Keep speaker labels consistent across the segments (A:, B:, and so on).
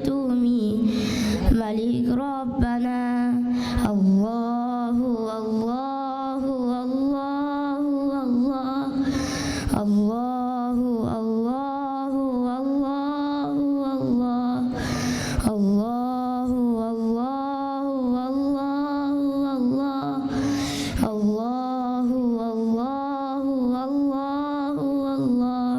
A: তুমি মালিক রব্বানা আল্লাহু আল্লাহু আল্লাহু আল্লাহ আল্লাহু আল্লাহু আল্লাহু আল্লাহ আল্লাহু আল্লাহু আল্লাহু আল্লাহ আল্লাহু আল্লাহু আল্লাহ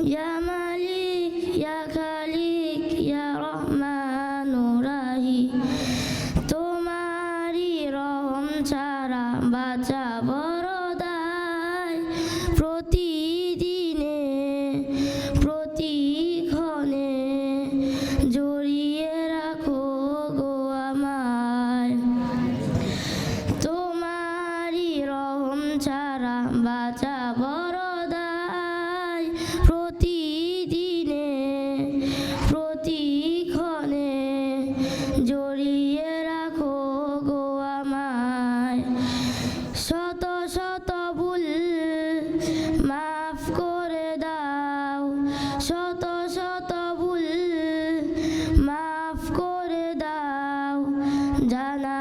A: ইয়া মালিক ইয়া খালিক ইয়া রহমান রাহিম তোমারি রহম ছাড়া বাঁচা বড় দায় প্রতিদিনে প্রতিক্ষণে জড়িয়ে রাখো গো আমায় তোমারি রহম ছাড়া বাঁচা বড় দায় প্রতিদিনে প্রতিক্ষণে জড়িয়ে রাখো গো আমায় শত শত ভুল মাফ করে দাও শত শত ভুল মাফ করে দাও জানা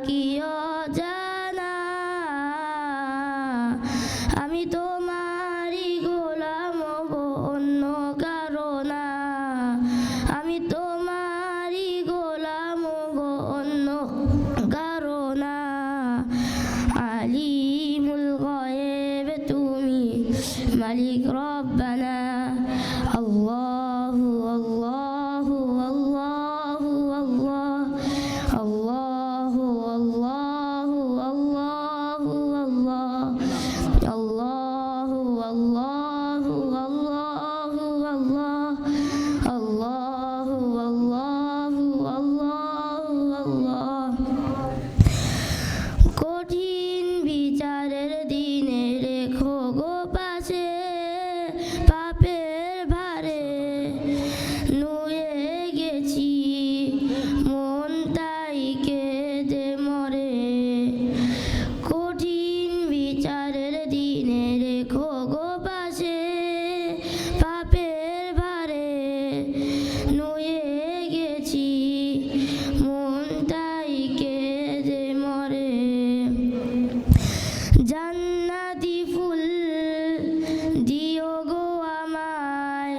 A: কি অজানা আমি তোমারই গোলাম গো অন্য কারো না আমি তোমারই গোলাম গো অন্য কারো না আলিমুল গায়েব তুমি মালিক রব্বানা আল্লাহু আল্লাহু আল্লাহু আল্লাহ আল্লাহু আল্লাহু আল্লাহু আল্লাহ আল্লাহু আল্লাহু আল্লাহু আল্লাহ আল্লাহু আল্লাহু আল্লাহু আল্লাহ কঠিন বিচারের দিনে রেখো গো পাশে পাপের ভারে নুয়ে গেছি মন তাই কেঁদে মরে কঠিন বিচারের দিনে রেখো গো পাশে পাপের ভারে নুয়ে গেছি মন তাই কেঁদে মরে জান্নাতি ফুল দিও গো আমায়